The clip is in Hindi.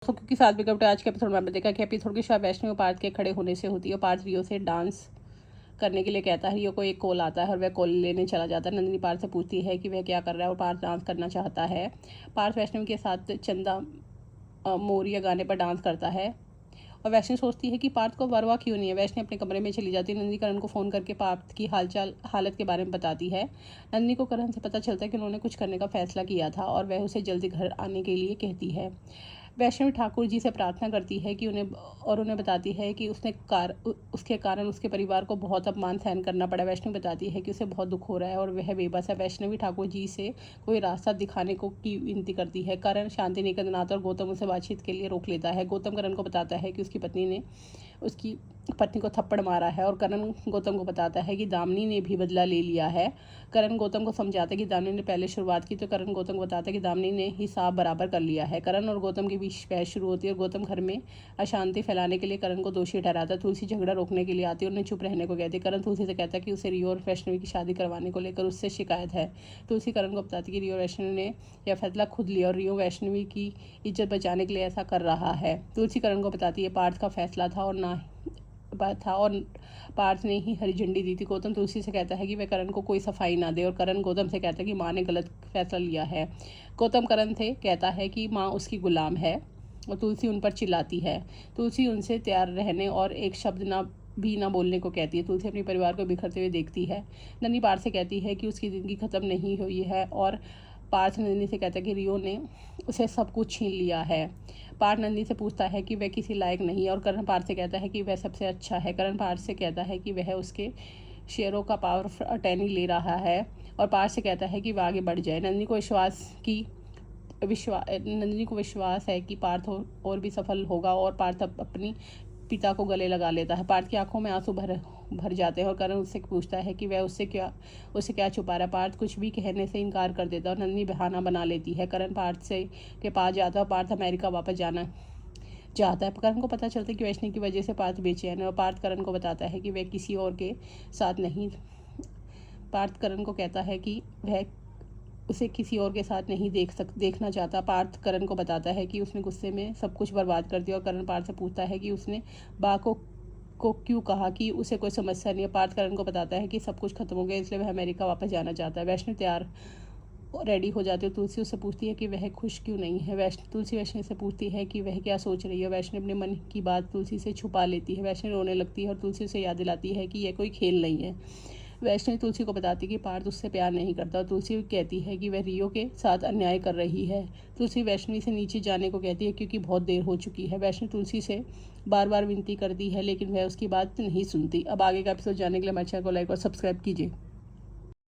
दोस्तों क्योंकि साथ में कपड़े आज के एपिसोड में आपने देखा कि एपिसोड की शुरुआत वैष्णवी और पार्थ के खड़े होने से होती है। पार्थ रियो से डांस करने के लिए कहता है। रियो को एक कॉल आता है और वह कॉल लेने चला जाता है। नंदिनी पार्थ से पूछती है कि वह क्या कर रहा है और पार्थ डांस करना चाहता है। पार्थ वैष्णवी के साथ चंदा मोरिया गाने पर डांस करता है और वैष्णवी सोचती है कि पार्थ को परवाह क्यों नहीं है। वैष्णवी अपने कमरे में चली जाती है। नंदिनी करण को फ़ोन करके पार्थ की हालत के बारे में बताती है। नंदिनी को करण से पता चलता है कि उन्होंने कुछ करने का फैसला किया था और वह उसे जल्दी घर आने के लिए कहती है। वैष्णवी ठाकुर जी से प्रार्थना करती है कि उन्हें बताती है कि उसके कारण उसके परिवार को बहुत अपमान सहन करना पड़ा। वैष्णवी बताती है कि उसे बहुत दुख हो रहा है और वह बेबस है। वैष्णवी ठाकुर जी से कोई रास्ता दिखाने की विनती करती है। करण शांति निकेतन आता और गौतम उसे बातचीत के लिए रोक लेता है। गौतम करण को बताता है कि उसकी पत्नी को थप्पड़ मारा है और करण गौतम को बताता है कि दामिनी ने भी बदला ले लिया है। करण गौतम को समझाता है कि दामिनी ने पहले शुरुआत की तो करण गौतम को बताता है कि दामिनी ने हिसाब बराबर कर लिया है। करण और गौतम के बीच बहस शुरू होती है और गौतम घर में अशांति फैलाने के लिए करण को दोषी ठहराता है। तुलसी झगड़ा रोकने के लिए आती है और उन्हें चुप रहने को कहती है। करण तुलसी से कहता है कि उसे रियो और वैष्णवी की शादी करवाने को लेकर उससे शिकायत है। तुलसी करण को बताती है कि रियो और वैष्णवी ने यह फैसला खुद लिया और रियो वैष्णवी की इज्जत बचाने के लिए ऐसा कर रहा है। तुलसी करण को बताती है पार्थ का फैसला था और पार्थ ने ही हरी झंडी दी थी। गौतम तुलसी से कहता है कि वह करण को कोई सफाई ना दे और करण गौतम से कहता है कि माँ ने गलत फैसला लिया है। गौतम करण से कहता है कि माँ उसकी गुलाम है और तुलसी उन पर चिल्लाती है। तुलसी उनसे तैयार रहने और एक शब्द ना बोलने को कहती है। तुलसी अपने परिवार को बिखरते हुए देखती है। नंदिनी पार्थ से कहती है कि उसकी ज़िंदगी ख़त्म नहीं हुई है और पार्थ नंदिनी से कहता है कि रियो ने उसे सब कुछ छीन लिया है। पार्थ नंदिनी से पूछता है कि वह किसी लायक नहीं है और करण पार्थ से कहता है कि वह सबसे अच्छा है। करण पार्थ से कहता है कि वह उसके शेयरों का पावर ऑफ अटर्नी ले रहा है और पार्थ से कहता है कि वह आगे बढ़ जाए। नंदिनी को विश्वास है कि पार्थ और भी सफल होगा और पार्थ अपनी पिता को गले लगा लेता है। पार्थ की आंखों में आंसू भर जाते हैं और करण उससे पूछता है कि वह उसे क्या छुपा रहा है। पार्थ कुछ भी कहने से इनकार कर देता है और नंदिनी बहाना बना लेती है। करण पार्थ के पास जाता है और पार्थ अमेरिका वापस जाना चाहता है। करण को पता चलता है कि वैष्णवी की वजह से पार्थ बेचैन है और पार्थ करण को बताता है कि वह किसी और के साथ नहीं पार्थ करण को कहता है कि वह उसे किसी और के साथ नहीं देखना चाहता। पार्थ करण को बताता है कि उसने गुस्से में सब कुछ बर्बाद कर दिया और करण पार्थ से पूछता है कि उसने बा को क्यों कहा कि उसे कोई समस्या नहीं है। पार्थ करण को बताता है कि सब कुछ खत्म हो गया इसलिए वह अमेरिका वापस जाना चाहता है। वैष्णवी तैयार रेडी हो जाती है। तुलसी उससे पूछती है कि वह खुश क्यों नहीं है। तुलसी वैष्णवी से पूछती है कि वह क्या सोच रही है। वैष्णवी अपने मन की बात तुलसी से छुपा लेती है। वैष्णवी रोने लगती है और तुलसी उसे याद दिलाती है कि यह कोई खेल नहीं है। वैष्णवी तुलसी को बताती है कि पार्थ उससे प्यार नहीं करता और तुलसी कहती है कि वह रियो के साथ अन्याय कर रही है। तुलसी वैष्णवी से नीचे जाने को कहती है क्योंकि बहुत देर हो चुकी है। वैष्णवी तुलसी से बार बार विनती करती है लेकिन वह उसकी बात नहीं सुनती। अब आगे का एपिसोड जानने के लिए हमारे चैनल को लाइक और सब्सक्राइब कीजिए।